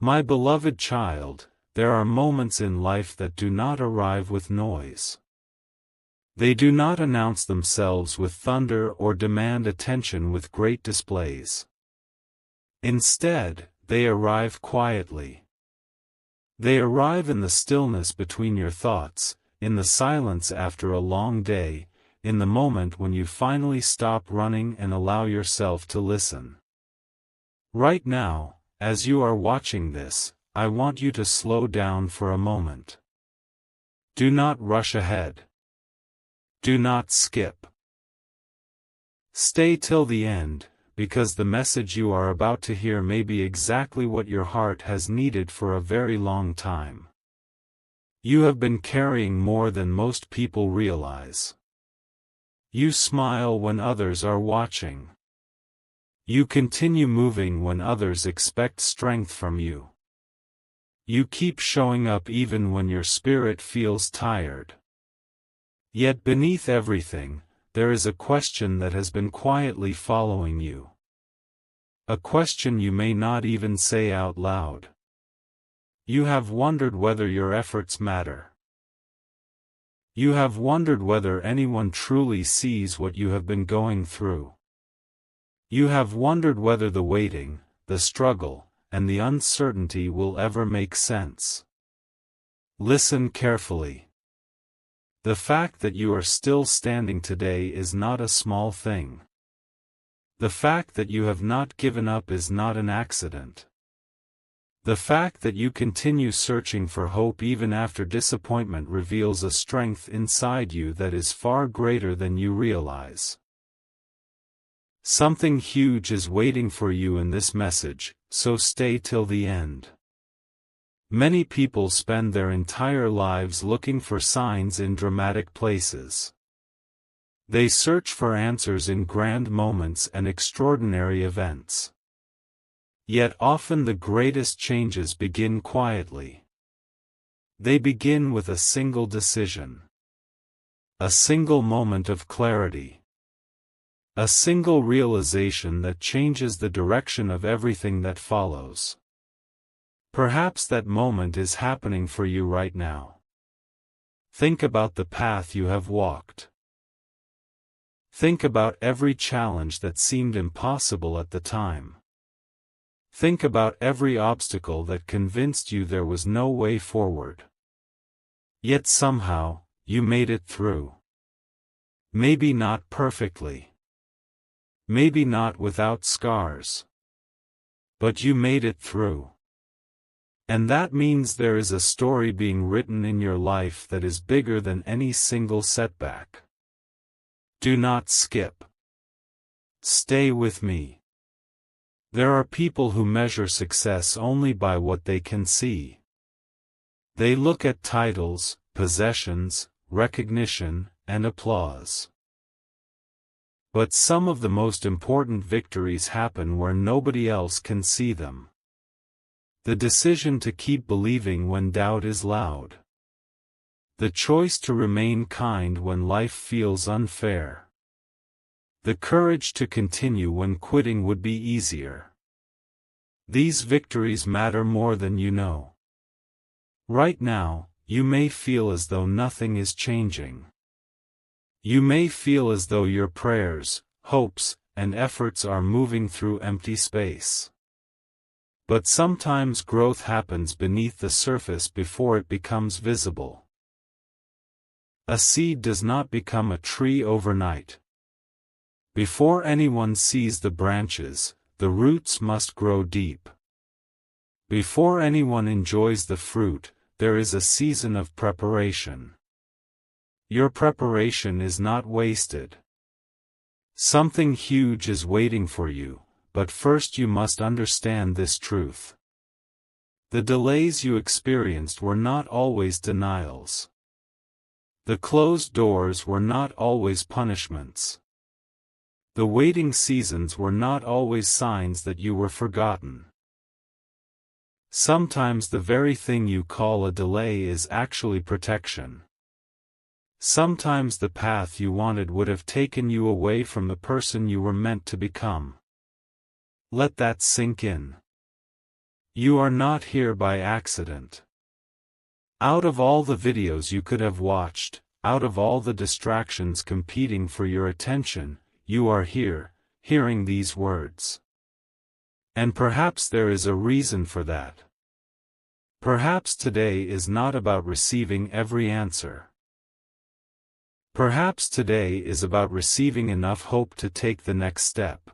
My beloved child, there are moments in life that do not arrive with noise. They do not announce themselves with thunder or demand attention with great displays. Instead, they arrive quietly. They arrive in the stillness between your thoughts, in the silence after a long day, in the moment when you finally stop running and allow yourself to listen. Right now, as you are watching this, I want you to slow down for a moment. Do not rush ahead. Do not skip. Stay till the end, because the message you are about to hear may be exactly what your heart has needed for a very long time. You have been carrying more than most people realize. You smile when others are watching. You continue moving when others expect strength from you. You keep showing up even when your spirit feels tired. Yet beneath everything, there is a question that has been quietly following you. A question you may not even say out loud. You have wondered whether your efforts matter. You have wondered whether anyone truly sees what you have been going through. You have wondered whether the waiting, the struggle, and the uncertainty will ever make sense. Listen carefully. The fact that you are still standing today is not a small thing. The fact that you have not given up is not an accident. The fact that you continue searching for hope even after disappointment reveals a strength inside you that is far greater than you realize. Something huge is waiting for you in this message, so stay till the end. Many people spend their entire lives looking for signs in dramatic places. They search for answers in grand moments and extraordinary events. Yet often the greatest changes begin quietly. They begin with a single decision. A single moment of clarity. A single realization that changes the direction of everything that follows. Perhaps that moment is happening for you right now. Think about the path you have walked. Think about every challenge that seemed impossible at the time. Think about every obstacle that convinced you there was no way forward. Yet somehow, you made it through. Maybe not perfectly. Maybe not without scars. But you made it through. And that means there is a story being written in your life that is bigger than any single setback. Do not skip. Stay with me. There are people who measure success only by what they can see. They look at titles, possessions, recognition, and applause. But some of the most important victories happen where nobody else can see them. The decision to keep believing when doubt is loud. The choice to remain kind when life feels unfair. The courage to continue when quitting would be easier. These victories matter more than you know. Right now, you may feel as though nothing is changing. You may feel as though your prayers, hopes, and efforts are moving through empty space. But sometimes growth happens beneath the surface before it becomes visible. A seed does not become a tree overnight. Before anyone sees the branches, the roots must grow deep. Before anyone enjoys the fruit, there is a season of preparation. Your preparation is not wasted. Something huge is waiting for you, but first you must understand this truth. The delays you experienced were not always denials. The closed doors were not always punishments. The waiting seasons were not always signs that you were forgotten. Sometimes the very thing you call a delay is actually protection. Sometimes the path you wanted would have taken you away from the person you were meant to become. Let that sink in. You are not here by accident. Out of all the videos you could have watched, out of all the distractions competing for your attention, you are here, hearing these words. And perhaps there is a reason for that. Perhaps today is not about receiving every answer. Perhaps today is about receiving enough hope to take the next step.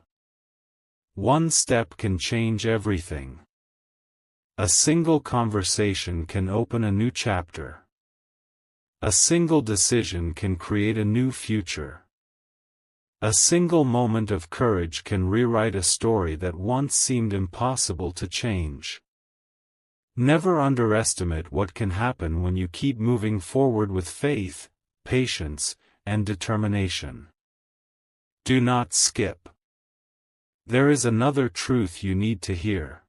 One step can change everything. A single conversation can open a new chapter. A single decision can create a new future. A single moment of courage can rewrite a story that once seemed impossible to change. Never underestimate what can happen when you keep moving forward with faith, patience, and determination. Do not skip. There is another truth you need to hear.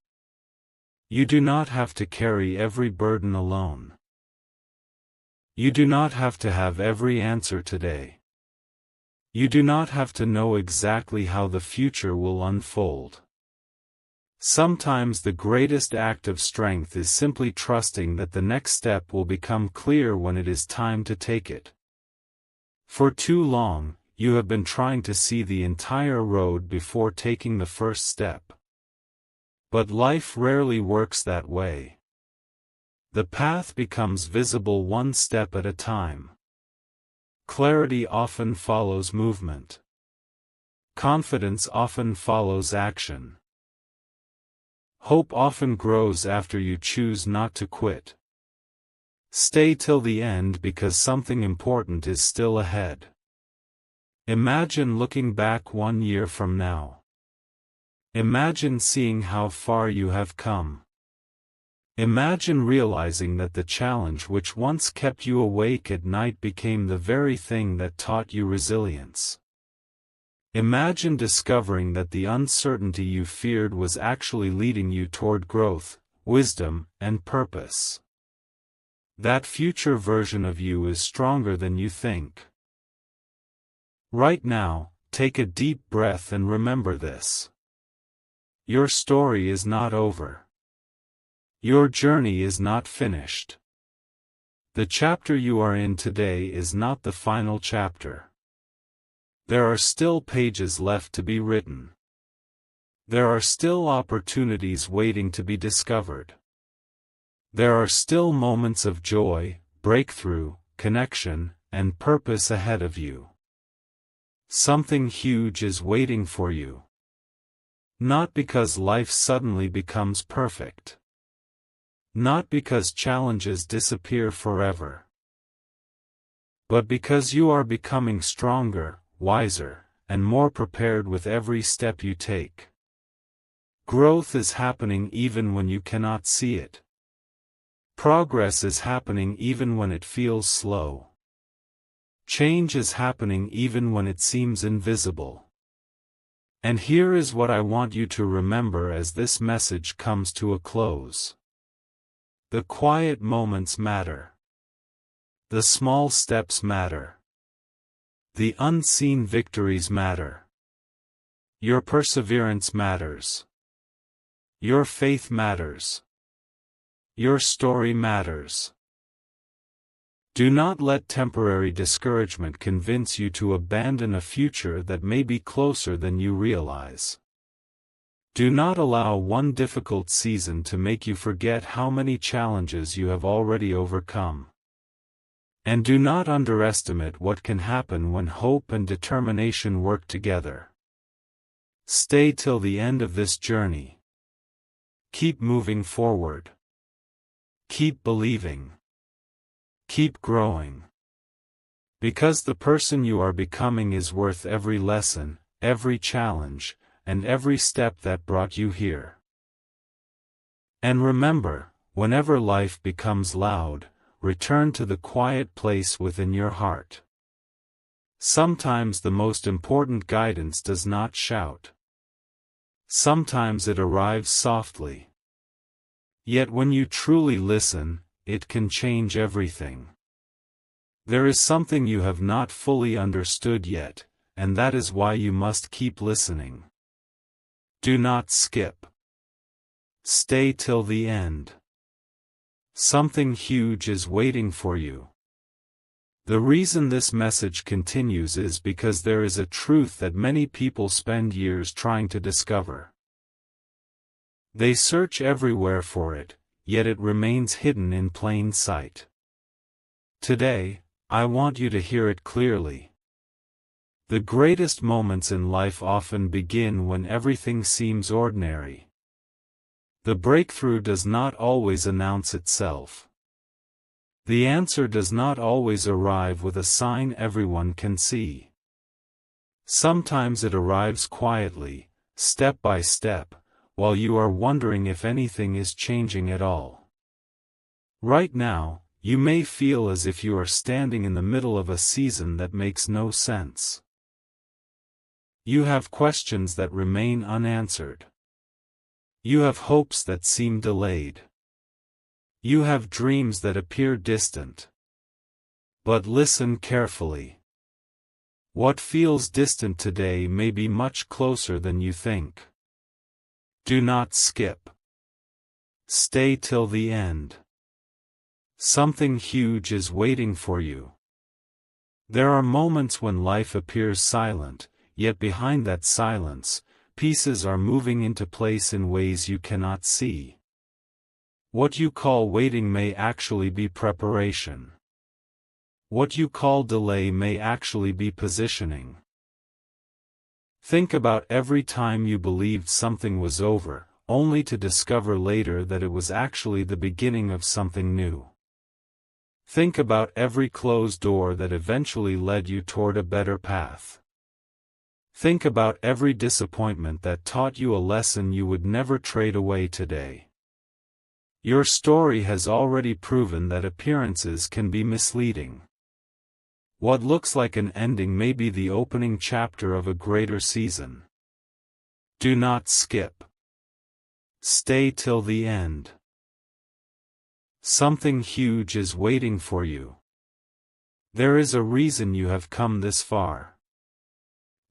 You do not have to carry every burden alone. You do not have to have every answer today. You do not have to know exactly how the future will unfold. Sometimes the greatest act of strength is simply trusting that the next step will become clear when it is time to take it. For too long, you have been trying to see the entire road before taking the first step. But life rarely works that way. The path becomes visible one step at a time. Clarity often follows movement. Confidence often follows action. Hope often grows after you choose not to quit. Stay till the end because something important is still ahead. Imagine looking back 1 year from now. Imagine seeing how far you have come. Imagine realizing that the challenge which once kept you awake at night became the very thing that taught you resilience. Imagine discovering that the uncertainty you feared was actually leading you toward growth, wisdom, and purpose. That future version of you is stronger than you think. Right now, take a deep breath and remember this. Your story is not over. Your journey is not finished. The chapter you are in today is not the final chapter. There are still pages left to be written. There are still opportunities waiting to be discovered. There are still moments of joy, breakthrough, connection, and purpose ahead of you. Something huge is waiting for you. Not because life suddenly becomes perfect. Not because challenges disappear forever. But because you are becoming stronger, wiser, and more prepared with every step you take. Growth is happening even when you cannot see it. Progress is happening even when it feels slow. Change is happening even when it seems invisible. And here is what I want you to remember as this message comes to a close. The quiet moments matter. The small steps matter. The unseen victories matter. Your perseverance matters. Your faith matters. Your story matters. Do not let temporary discouragement convince you to abandon a future that may be closer than you realize. Do not allow one difficult season to make you forget how many challenges you have already overcome. And do not underestimate what can happen when hope and determination work together. Stay till the end of this journey. Keep moving forward. Keep believing. Keep growing. Because the person you are becoming is worth every lesson, every challenge, and every step that brought you here. And remember, whenever life becomes loud, return to the quiet place within your heart. Sometimes the most important guidance does not shout. Sometimes it arrives softly. Yet when you truly listen, it can change everything. There is something you have not fully understood yet, and that is why you must keep listening. Do not skip. Stay till the end. Something huge is waiting for you. The reason this message continues is because there is a truth that many people spend years trying to discover. They search everywhere for it, yet it remains hidden in plain sight. Today, I want you to hear it clearly. The greatest moments in life often begin when everything seems ordinary. The breakthrough does not always announce itself. The answer does not always arrive with a sign everyone can see. Sometimes it arrives quietly, step by step, while you are wondering if anything is changing at all. Right now, you may feel as if you are standing in the middle of a season that makes no sense. You have questions that remain unanswered. You have hopes that seem delayed. You have dreams that appear distant. But listen carefully. What feels distant today may be much closer than you think. Do not skip. Stay till the end. Something huge is waiting for you. There are moments when life appears silent, yet behind that silence, pieces are moving into place in ways you cannot see. What you call waiting may actually be preparation. What you call delay may actually be positioning. Think about every time you believed something was over, only to discover later that it was actually the beginning of something new. Think about every closed door that eventually led you toward a better path. Think about every disappointment that taught you a lesson you would never trade away today. Your story has already proven that appearances can be misleading. What looks like an ending may be the opening chapter of a greater season. Do not skip. Stay till the end. Something huge is waiting for you. There is a reason you have come this far.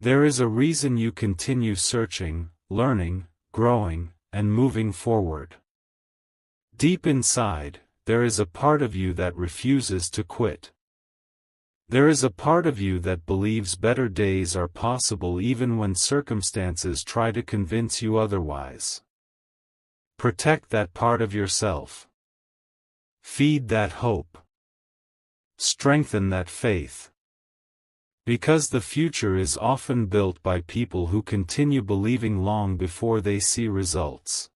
There is a reason you continue searching, learning, growing, and moving forward. Deep inside, there is a part of you that refuses to quit. There is a part of you that believes better days are possible even when circumstances try to convince you otherwise. Protect that part of yourself. Feed that hope. Strengthen that faith. Because the future is often built by people who continue believing long before they see results.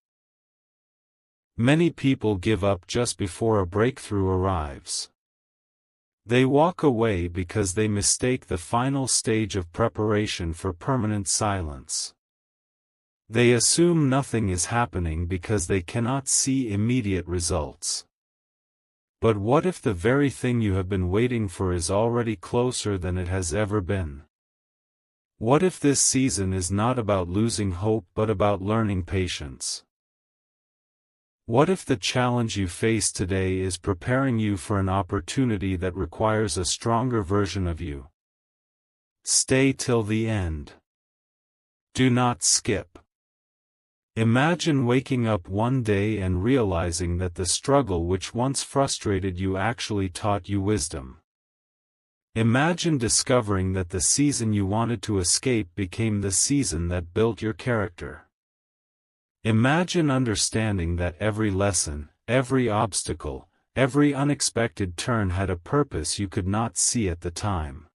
Many people give up just before a breakthrough arrives. They walk away because they mistake the final stage of preparation for permanent silence. They assume nothing is happening because they cannot see immediate results. But what if the very thing you have been waiting for is already closer than it has ever been? What if this season is not about losing hope but about learning patience? What if the challenge you face today is preparing you for an opportunity that requires a stronger version of you? Stay till the end. Do not skip. Imagine waking up one day and realizing that the struggle which once frustrated you actually taught you wisdom. Imagine discovering that the season you wanted to escape became the season that built your character. Imagine understanding that every lesson, every obstacle, every unexpected turn had a purpose you could not see at the time.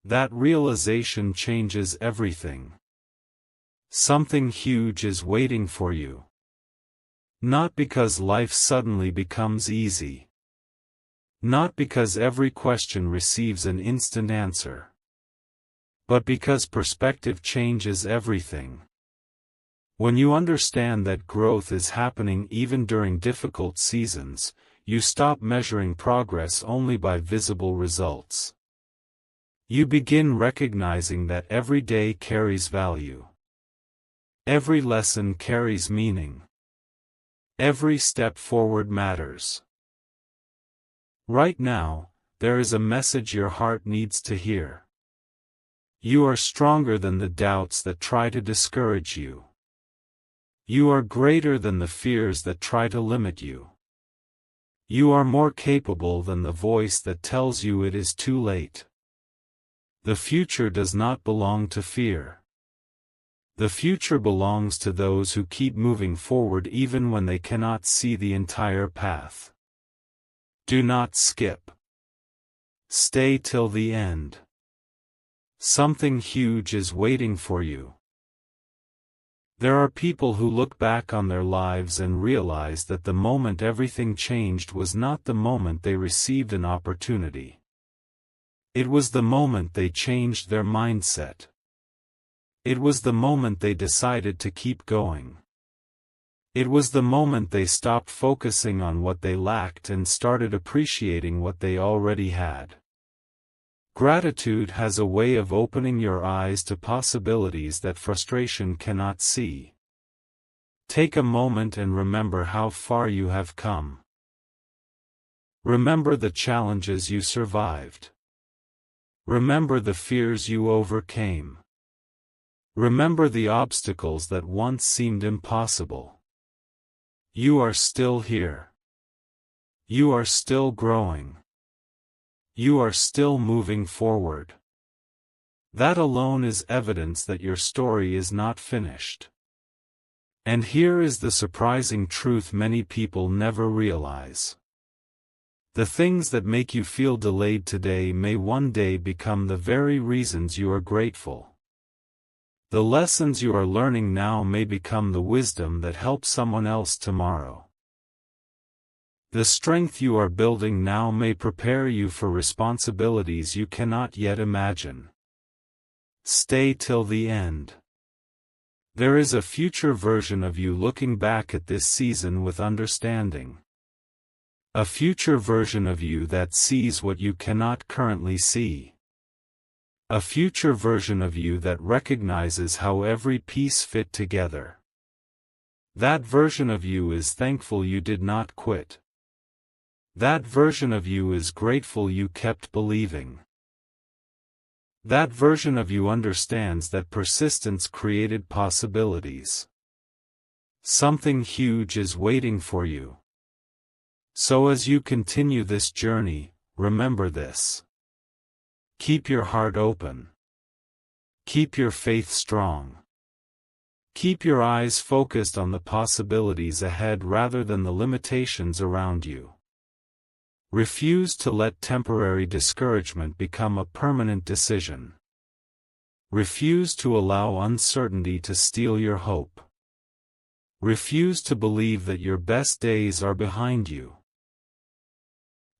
That realization changes everything. Something huge is waiting for you. Not because life suddenly becomes easy. Not because every question receives an instant answer. But because perspective changes everything. When you understand that growth is happening even during difficult seasons, you stop measuring progress only by visible results. You begin recognizing that every day carries value. Every lesson carries meaning. Every step forward matters. Right now, there is a message your heart needs to hear. You are stronger than the doubts that try to discourage you. You are greater than the fears that try to limit you. You are more capable than the voice that tells you it is too late. The future does not belong to fear. The future belongs to those who keep moving forward even when they cannot see the entire path. Do not skip. Stay till the end. Something huge is waiting for you. There are people who look back on their lives and realize that the moment everything changed was not the moment they received an opportunity. It was the moment they changed their mindset. It was the moment they decided to keep going. It was the moment they stopped focusing on what they lacked and started appreciating what they already had. Gratitude has a way of opening your eyes to possibilities that frustration cannot see. Take a moment and remember how far you have come. Remember the challenges you survived. Remember the fears you overcame. Remember the obstacles that once seemed impossible. You are still here. You are still growing. You are still moving forward. That alone is evidence that your story is not finished. And here is the surprising truth many people never realize. The things that make you feel delayed today may one day become the very reasons you are grateful. The lessons you are learning now may become the wisdom that helps someone else tomorrow. The strength you are building now may prepare you for responsibilities you cannot yet imagine. Stay till the end. There is a future version of you looking back at this season with understanding. A future version of you that sees what you cannot currently see. A future version of you that recognizes how every piece fit together. That version of you is thankful you did not quit. That version of you is grateful you kept believing. That version of you understands that persistence created possibilities. Something huge is waiting for you. So as you continue this journey, remember this. Keep your heart open. Keep your faith strong. Keep your eyes focused on the possibilities ahead rather than the limitations around you. Refuse to let temporary discouragement become a permanent decision. Refuse to allow uncertainty to steal your hope. Refuse to believe that your best days are behind you.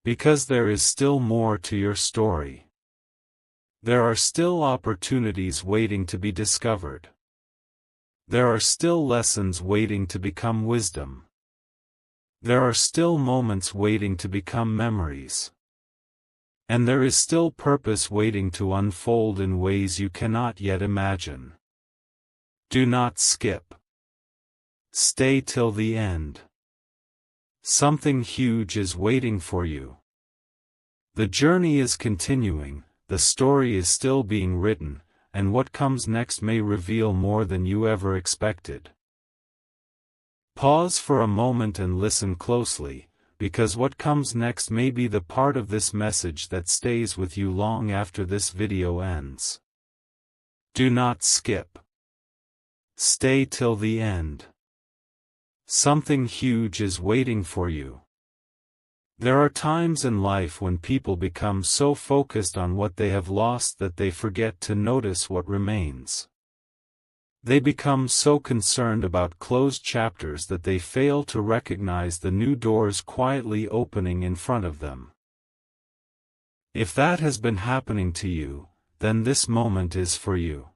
Because there is still more to your story. There are still opportunities waiting to be discovered. There are still lessons waiting to become wisdom. There are still moments waiting to become memories. And there is still purpose waiting to unfold in ways you cannot yet imagine. Do not skip. Stay till the end. Something huge is waiting for you. The journey is continuing. The story is still being written, and what comes next may reveal more than you ever expected. Pause for a moment and listen closely, because what comes next may be the part of this message that stays with you long after this video ends. Do not skip. Stay till the end. Something huge is waiting for you. There are times in life when people become so focused on what they have lost that they forget to notice what remains. They become so concerned about closed chapters that they fail to recognize the new doors quietly opening in front of them. If that has been happening to you, then this moment is for you.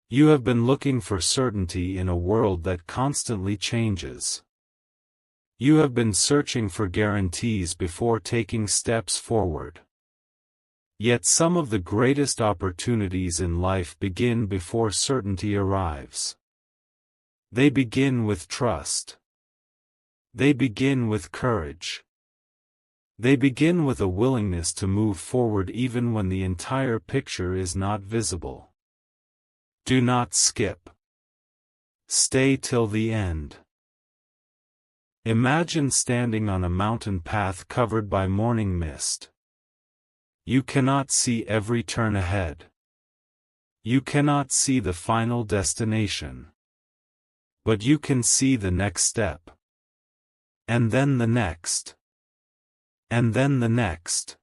You have been looking for certainty in a world that constantly changes. You have been searching for guarantees before taking steps forward. Yet some of the greatest opportunities in life begin before certainty arrives. They begin with trust. They begin with courage. They begin with a willingness to move forward even when the entire picture is not visible. Do not skip. Stay till the end. Imagine standing on a mountain path covered by morning mist. You cannot see every turn ahead. You cannot see the final destination. But you can see the next step. And then the next. And then the next.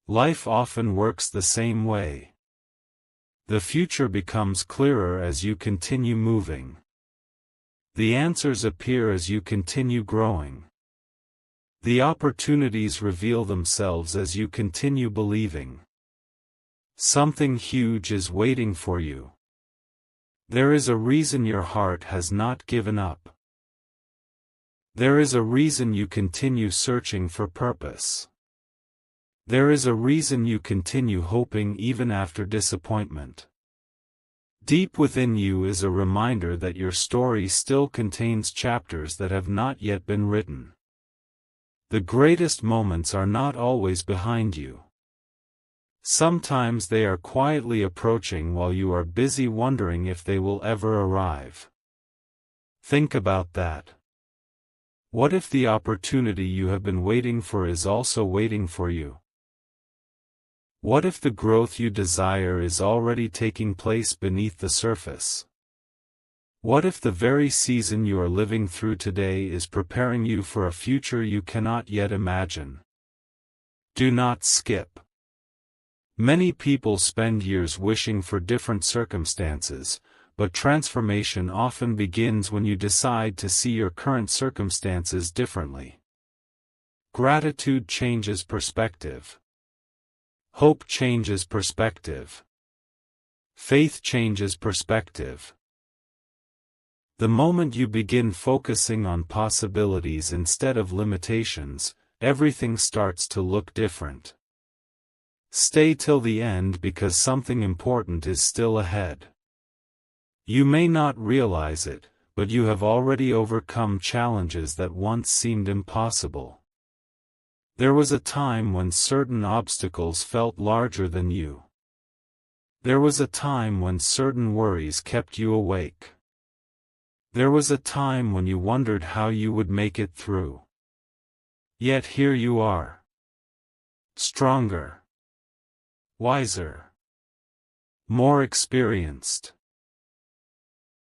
Life often works the same way. The future becomes clearer as you continue moving. The answers appear as you continue growing. The opportunities reveal themselves as you continue believing. Something huge is waiting for you. There is a reason your heart has not given up. There is a reason you continue searching for purpose. There is a reason you continue hoping even after disappointment. Deep within you is a reminder that your story still contains chapters that have not yet been written. The greatest moments are not always behind you. Sometimes they are quietly approaching while you are busy wondering if they will ever arrive. Think about that. What if the opportunity you have been waiting for is also waiting for you? What if the growth you desire is already taking place beneath the surface? What if the very season you are living through today is preparing you for a future you cannot yet imagine? Do not skip. Many people spend years wishing for different circumstances, but transformation often begins when you decide to see your current circumstances differently. Gratitude changes perspective. Hope changes perspective. Faith changes perspective. The moment you begin focusing on possibilities instead of limitations, everything starts to look different. Stay till the end because something important is still ahead. You may not realize it, but you have already overcome challenges that once seemed impossible. There was a time when certain obstacles felt larger than you. There was a time when certain worries kept you awake. There was a time when you wondered how you would make it through. Yet here you are. Stronger. Wiser. More experienced.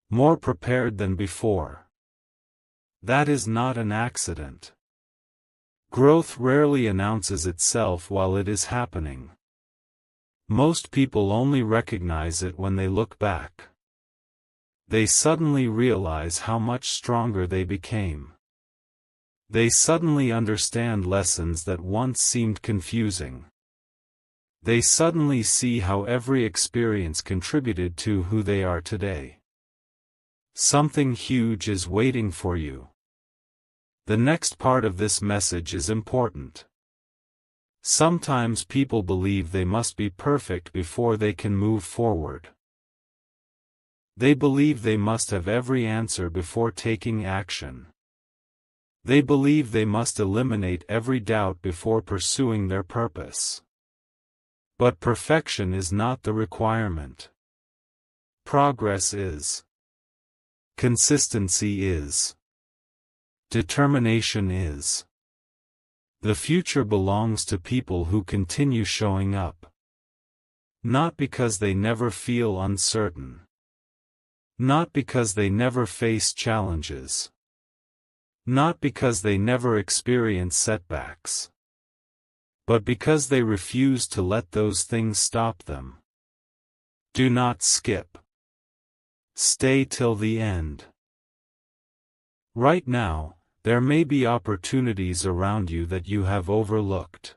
More prepared than before. That is not an accident. Growth rarely announces itself while it is happening. Most people only recognize it when they look back. They suddenly realize how much stronger they became. They suddenly understand lessons that once seemed confusing. They suddenly see how every experience contributed to who they are today. Something huge is waiting for you. The next part of this message is important. Sometimes people believe they must be perfect before they can move forward. They believe they must have every answer before taking action. They believe they must eliminate every doubt before pursuing their purpose. But perfection is not the requirement. Progress is. Consistency is. Determination is. The future belongs to people who continue showing up. Not because they never feel uncertain. Not because they never face challenges. Not because they never experience setbacks. But because they refuse to let those things stop them. Do not skip. Stay till the end. Right now, there may be opportunities around you that you have overlooked.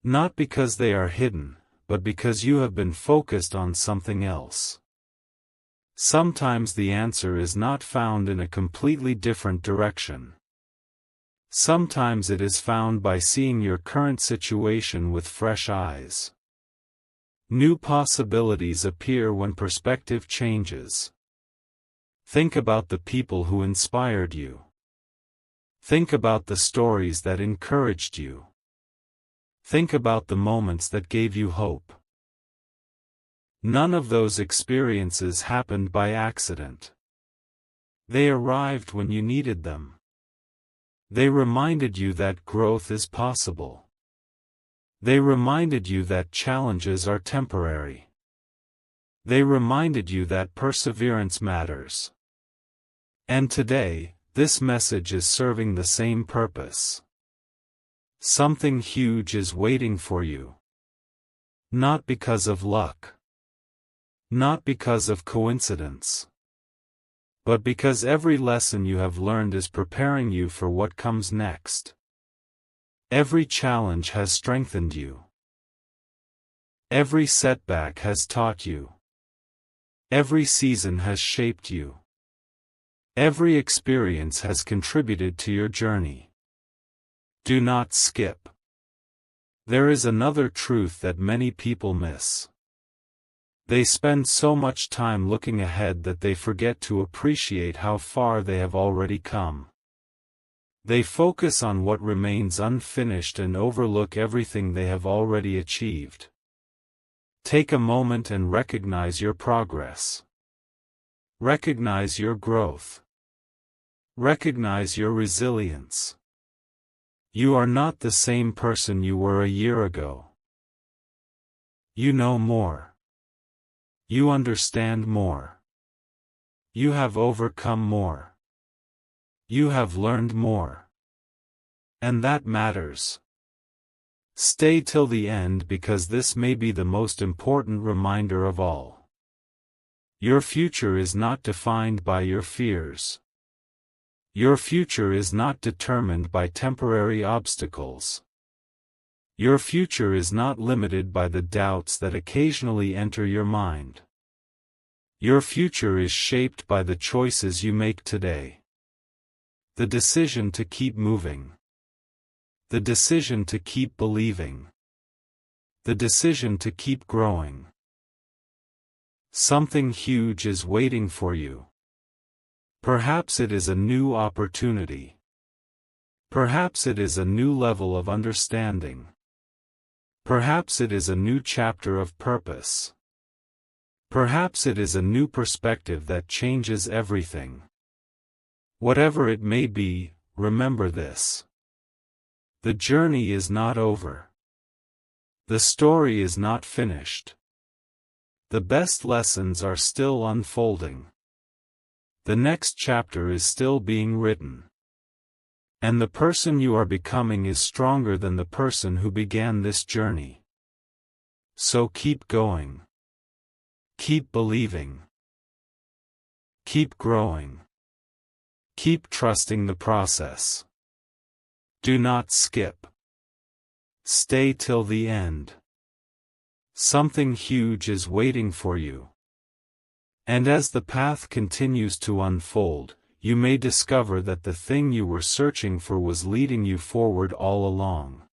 Not because they are hidden, but because you have been focused on something else. Sometimes the answer is not found in a completely different direction. Sometimes it is found by seeing your current situation with fresh eyes. New possibilities appear when perspective changes. Think about the people who inspired you. Think about the stories that encouraged you. Think about the moments that gave you hope. None of those experiences happened by accident. They arrived when you needed them. They reminded you that growth is possible. They reminded you that challenges are temporary. They reminded you that perseverance matters. And today, this message is serving the same purpose. Something huge is waiting for you. Not because of luck. Not because of coincidence. But because every lesson you have learned is preparing you for what comes next. Every challenge has strengthened you. Every setback has taught you. Every season has shaped you. Every experience has contributed to your journey. Do not skip. There is another truth that many people miss. They spend so much time looking ahead that they forget to appreciate how far they have already come. They focus on what remains unfinished and overlook everything they have already achieved. Take a moment and recognize your progress. Recognize your growth. Recognize your resilience. You are not the same person you were a year ago. You know more. You understand more. You have overcome more. You have learned more. And that matters. Stay till the end because this may be the most important reminder of all. Your future is not defined by your fears. Your future is not determined by temporary obstacles. Your future is not limited by the doubts that occasionally enter your mind. Your future is shaped by the choices you make today. The decision to keep moving. The decision to keep believing. The decision to keep growing. Something huge is waiting for you. Perhaps it is a new opportunity. Perhaps it is a new level of understanding. Perhaps it is a new chapter of purpose. Perhaps it is a new perspective that changes everything. Whatever it may be, remember this. The journey is not over. The story is not finished. The best lessons are still unfolding. The next chapter is still being written. And the person you are becoming is stronger than the person who began this journey. So keep going. Keep believing. Keep growing. Keep trusting the process. Do not skip. Stay till the end. Something huge is waiting for you. And as the path continues to unfold, you may discover that the thing you were searching for was leading you forward all along.